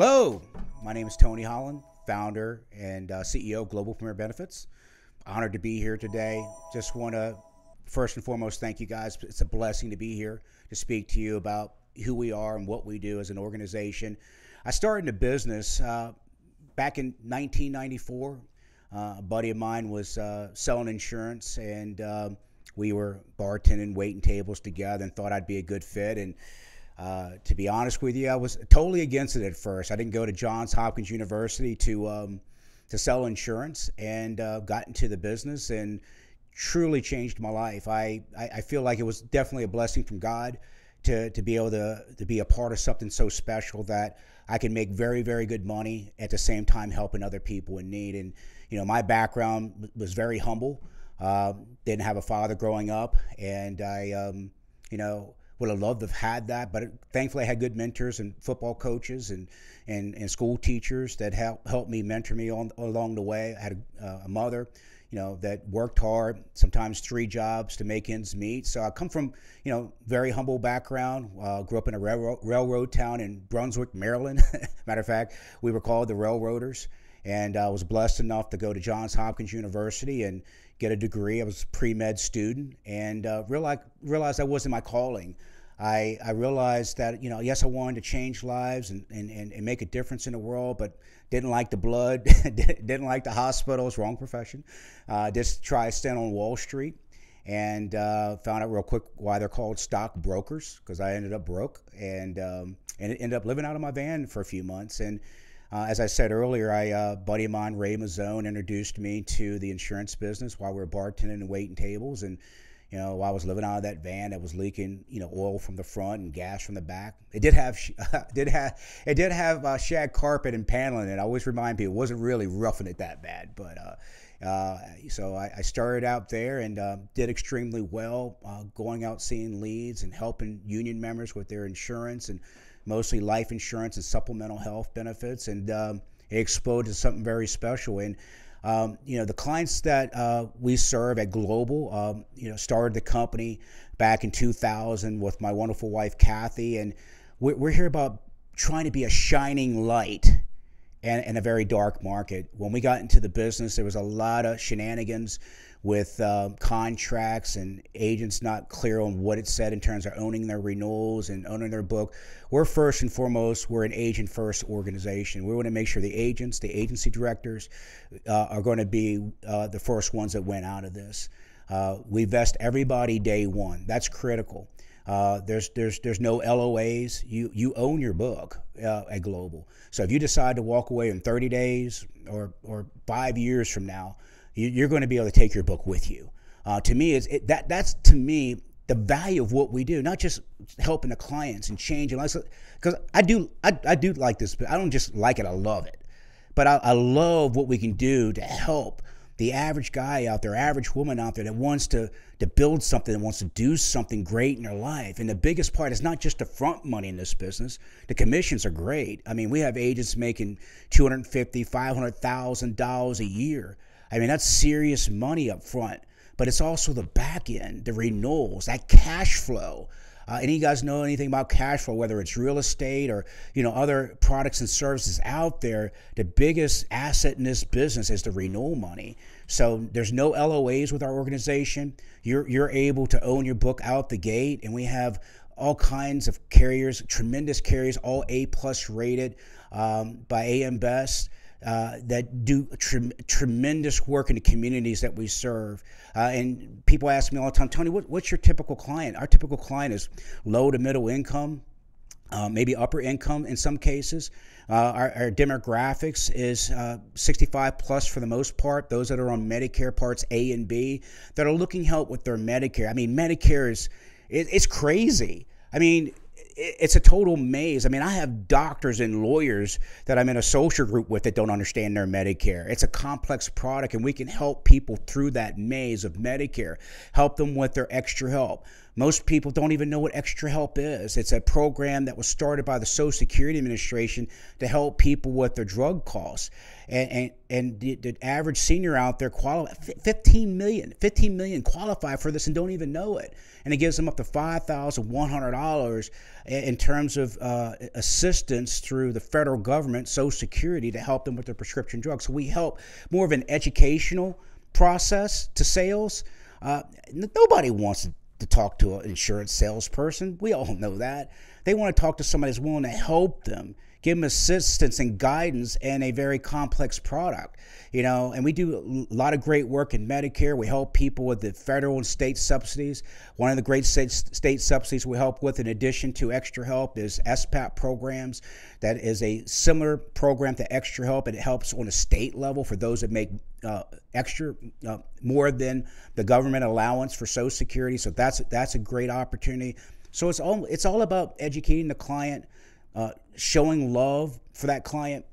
Hello, my name is Tony Holland, founder and CEO of Global Premier Benefits. Honored to be here today. Just want to first and foremost thank you guys. It's a blessing to be here to speak to you about who we are and what we do as an organization. I started in the business back in 1994. A buddy of mine was selling insurance, and we were bartending, waiting tables together, and thought I'd be a good fit. And to be honest with you, I was totally against it at first. I didn't go to Johns Hopkins University to sell insurance, and got into the business and truly changed my life. I feel like it was definitely a blessing from God to be able to be a part of something so special that I can make very, very good money at the same time helping other people in need. And my background was very humble. Didn't have a father growing up, and I would have loved to have had that, but thankfully I had good mentors and football coaches and school teachers that helped me, mentor me along the way. I had a mother, that worked hard, sometimes 3 jobs to make ends meet. So I come from, very humble background. Grew up in a railroad town in Brunswick, Maryland. Matter of fact, we were called the Railroaders. And I was blessed enough to go to Johns Hopkins University and get a degree. I was a pre-med student, and realized that wasn't my calling. I realized that, yes, I wanted to change lives and make a difference in the world, but didn't like the blood, didn't like the hospitals, wrong profession. Just tried to stand on Wall Street, and found out real quick why they're called stockbrokers, because I ended up broke, and ended up living out of my van for a few months. And as I said earlier, a buddy of mine, Ray Mazzone, introduced me to the insurance business while we were bartending and waiting tables. And while I was living out of that van that was leaking, oil from the front and gas from the back. It did have shag carpet and paneling. And I always remind people it wasn't really roughing it that bad. But so I started out there and did extremely well, going out seeing leads and helping union members with their insurance, and mostly life insurance and supplemental health benefits. And it exploded to something very special. And the clients that we serve at Global, started the company back in 2000 with my wonderful wife, Kathy. And we're here about trying to be a shining light in a very dark market. When we got into the business, there was a lot of shenanigans with contracts and agents not clear on what it said in terms of owning their renewals and owning their book. We're first and foremost, we're an agent-first organization. We want to make sure the agents, the agency directors are going to be the first ones that went out of this. We vest everybody day one. That's critical. There's no LOAs. You own your book at Global. So if you decide to walk away in 30 days or 5 years from now, you're going to be able to take your book with you. To me, that's to me the value of what we do, not just helping the clients and changing lives. Because I do like this, but I don't just like it, I love it. But I love what we can do to help the average guy out there, average woman out there that wants to build something, that wants to do something great in their life. And the biggest part is not just the front money in this business. The commissions are great. I mean, we have agents making $250,000, $500,000 a year. I mean, that's serious money up front, but it's also the back end, the renewals, that cash flow. Any of you guys know anything about cash flow, whether it's real estate or, other products and services out there, the biggest asset in this business is the renewal money. So there's no LOAs with our organization. You're able to own your book out the gate, and we have all kinds of carriers, tremendous carriers, all A+ rated by AM Best. That do tremendous work in the communities that we serve. And people ask me all the time, Tony, what's your typical client? Our typical client is low to middle income, maybe upper income in some cases. Our demographics is 65 plus for the most part, those that are on Medicare Parts A and B that are looking help with their Medicare. I mean, Medicare it's crazy. I mean, it's a total maze. I mean, I have doctors and lawyers that I'm in a social group with that don't understand their Medicare. It's a complex product, and we can help people through that maze of Medicare, help them with their extra help. Most people don't even know what extra help is. It's a program that was started by the Social Security Administration to help people with their drug costs. and the average senior out there 15 million qualify for this and don't even know it. And it gives them up to $5,100 in terms of assistance through the federal government, Social Security, to help them with their prescription drugs. So we help more of an educational process to sales. Nobody wants to talk to an insurance salesperson. We all know that. They want to talk to somebody that's willing to help them, give them assistance and guidance in a very complex product. And we do a lot of great work in Medicare. We help people with the federal and state subsidies. One of the great state subsidies we help with, in addition to Extra Help, is SPAP programs. That is a similar program to Extra Help, and it helps on a state level for those that make more than the government allowance for Social Security. So that's a great opportunity. So it's all about educating the client, showing love for that client.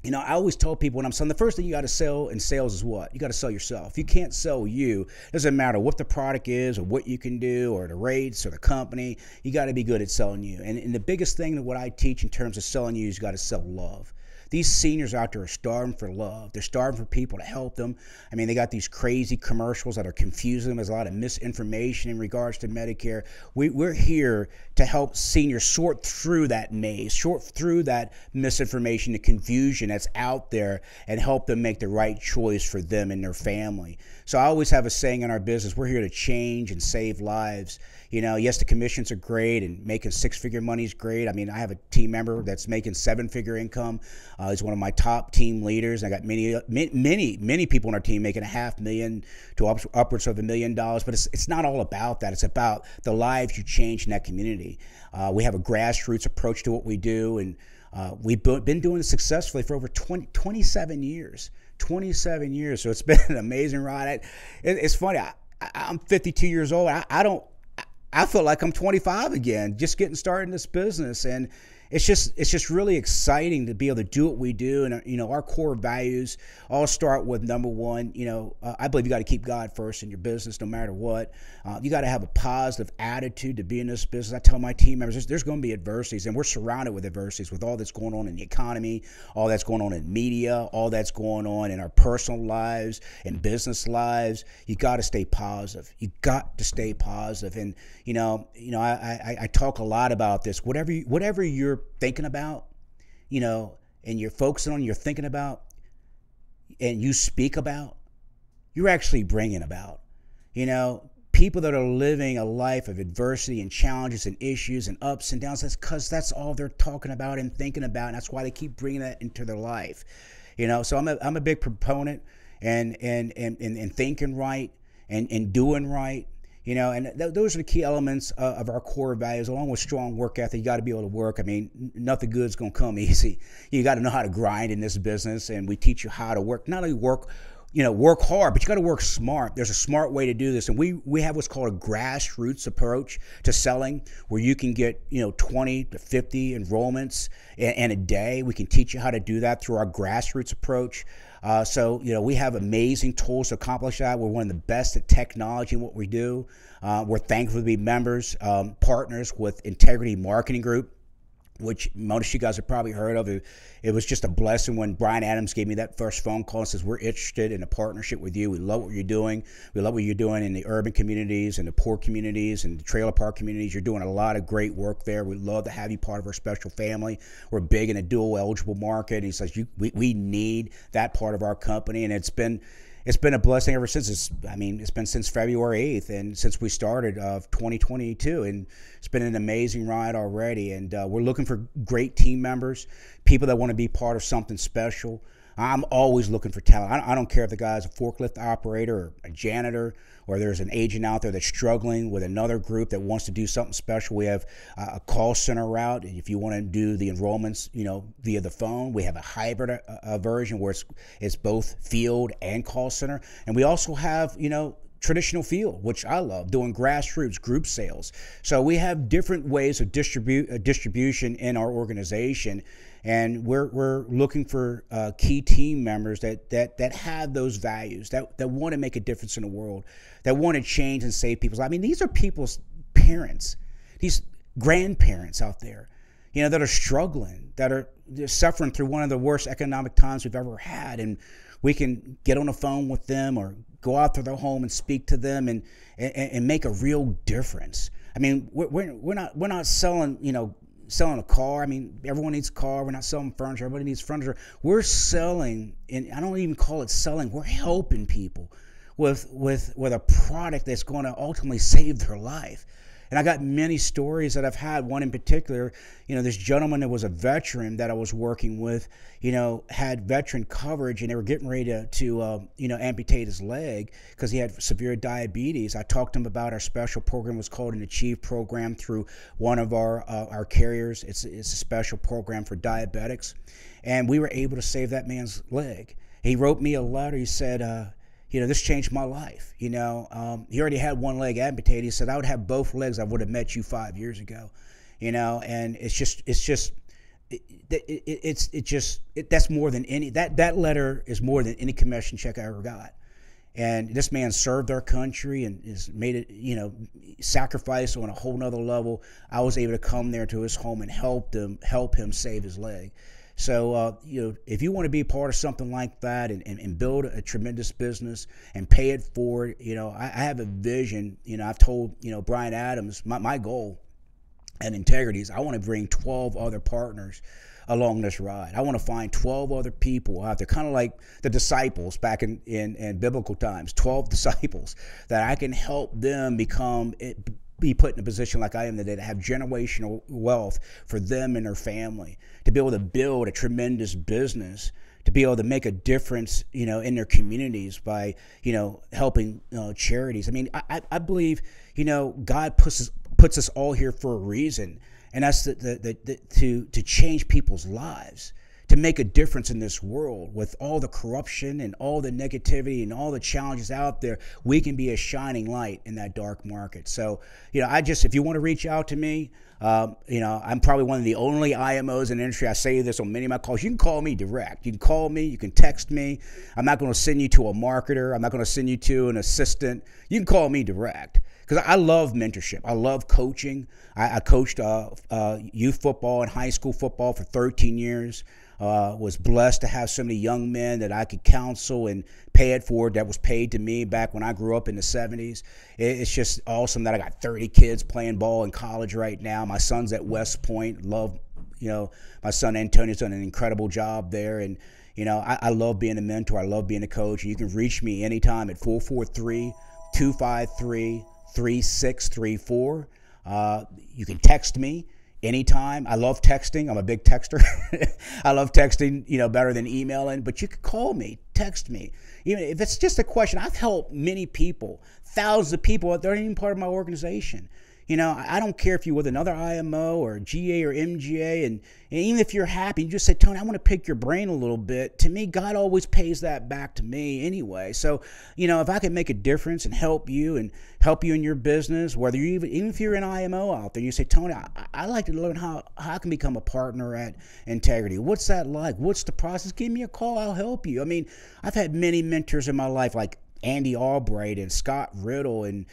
I always tell people when I'm selling, the first thing you got to sell in sales is what? You got to sell yourself. You can't sell you. It doesn't matter what the product is or what you can do or the rates or the company. You got to be good at selling you. And the biggest thing that what I teach in terms of selling you is you got to sell love. These seniors out there are starving for love. They're starving for people to help them. I mean, they got these crazy commercials that are confusing them. There's a lot of misinformation in regards to Medicare. We're here to help seniors sort through that maze, sort through that misinformation, the confusion that's out there, and help them make the right choice for them and their family. So I always have a saying in our business: we're here to change and save lives. Yes, the commissions are great, and making six-figure money is great. I mean, I have a team member that's making seven-figure income. He's one of my top team leaders. I got many people on our team making $500,000 to upwards of $1 million. But it's not all about that. It's about the lives you change in that community. We have a grassroots approach to what we do, and we've been doing it successfully for over 27 years. 27 years. So it's been an amazing ride. It's funny. I'm 52 years old. I feel like I'm 25 again, just getting started in this business. And it's just really exciting to be able to do what we do. And, our core values all start with number one, I believe you got to keep God first in your business no matter what. You got to have a positive attitude to be in this business. I tell my team members, there's going to be adversities, and we're surrounded with adversities with all that's going on in the economy, all that's going on in media, all that's going on in our personal lives and business lives. You got to stay positive. You got to stay positive. And, I talk a lot about this. Whatever you're thinking about, and you're focusing on, you're thinking about, and you speak about, you're actually bringing about. People that are living a life of adversity and challenges and issues and ups and downs, that's because that's all they're talking about and thinking about, and that's why they keep bringing that into their life. So I'm a big proponent and thinking right and doing right. And those are the key elements of our core values, along with strong work ethic. You got to be able to work. I mean, nothing good's going to come easy. You got to know how to grind in this business, and we teach you how to work. Not only work hard, but you got to work smart. There's a smart way to do this, and we have what's called a grassroots approach to selling, where you can get 20 to 50 enrollments in a day. We can teach you how to do that through our grassroots approach. So we have amazing tools to accomplish that. We're one of the best at technology in what we do. We're thankful to be partners with Integrity Marketing Group, which most of you guys have probably heard of. It was just a blessing when Brian Adams gave me that first phone call and says, we're interested in a partnership with you. We love what you're doing. We love what you're doing in the urban communities and the poor communities and the trailer park communities. You're doing a lot of great work there. We'd love to have you part of our special family. We're big in a dual eligible market. And he says, we need that part of our company. And it's been a blessing ever since. It's been since February 8th and since we started of 2022, and it's been an amazing ride already. And we're looking for great team members, people that want to be part of something special. I'm always looking for talent. I don't care if the guy's a forklift operator or a janitor, or there's an agent out there that's struggling with another group that wants to do something special. We have a call center route. If you want to do the enrollments, via the phone, we have a hybrid version where it's both field and call center. And we also have, traditional field, which I love, doing grassroots group sales. So we have different ways of distribution in our organization, and we're looking for key team members that have those values, that want to make a difference in the world, that want to change and save people's lives. I mean, these are people's parents, these grandparents out there. that are struggling, that are suffering through one of the worst economic times we've ever had, and we can get on the phone with them or go out to their home and speak to them and make a real difference. I mean, we're not selling a car. I mean, everyone needs a car. We're not selling furniture. Everybody needs furniture. We're selling, and I don't even call it selling. We're helping people with a product that's going to ultimately save their life. And I got many stories that I've had. One in particular, this gentleman that was a veteran that I was working with, had veteran coverage, and they were getting ready to amputate his leg because he had severe diabetes. I talked to him about our special program. It was called an Achieve program through one of our carriers. It's a special program for diabetics. And we were able to save that man's leg. He wrote me a letter. He said, this changed my life. He already had one leg amputated. He said, I would have both legs. I would have met you 5 years ago, and that's more than any, that letter is more than any commission check I ever got. And this man served our country and has made it, sacrifice on a whole nother level. I was able to come there to his home and help him save his leg. So, if you want to be part of something like that and build a tremendous business and pay it forward, I have a vision. I've told, Brian Adams, my goal at Integrity is I want to bring 12 other partners along this ride. I want to find 12 other people out there, kind of like the disciples back in biblical times, 12 disciples that I can help them be put in a position like I am today to have generational wealth for them and their family, to be able to build a tremendous business, to be able to make a difference, in their communities by, helping charities. I mean, I believe, God puts us all here for a reason, and that's to change people's lives, to make a difference in this world. With all the corruption and all the negativity and all the challenges out there, we can be a shining light in that dark market. So, if you want to reach out to me, I'm probably one of the only IMOs in the industry. I say this on many of my calls. You can call me direct. You can call me. You can text me. I'm not going to send you to a marketer. I'm not going to send you to an assistant. You can call me direct because I love mentorship. I love coaching. I coached youth football and high school football for 13 years. Was blessed to have so many young men that I could counsel and pay it forward that was paid to me back when I grew up in the 70s. It's just awesome that I got 30 kids playing ball in college right now. My son's at West Point. Love, my son Antonio's done an incredible job there. And, I love being a mentor. I love being a coach. And you can reach me anytime at 443-253-3634. You can text me anytime. I love texting. I'm a big texter. I love texting, better than emailing, but you can call me, text me. Even if it's just a question, I've helped many people, thousands of people that aren't even part of my organization. I don't care if you're with another IMO or GA or MGA, and even if you're happy, you just say, Tony, I want to pick your brain a little bit. To me, God always pays that back to me anyway. So, if I can make a difference and help you in your business, whether you even if you're an IMO out there, you say, Tony, I like to learn how I can become a partner at Integrity. What's that like? What's the process? Give me a call. I'll help you. I mean, I've had many mentors in my life, like Andy Albright and Scott Riddle and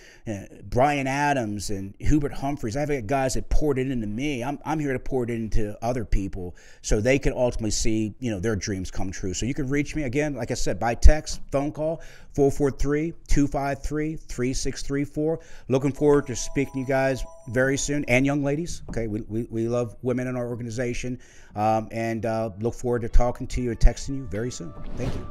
Brian Adams and Hubert Humphreys. I've had guys that poured it into me. I'm here to pour it into other people so they can ultimately see, their dreams come true. So you can reach me again, like I said, by text, phone call, 443-253-3634. Looking forward to speaking to you guys very soon, and young ladies. Okay, we love women in our organization, and look forward to talking to you and texting you very soon. Thank you.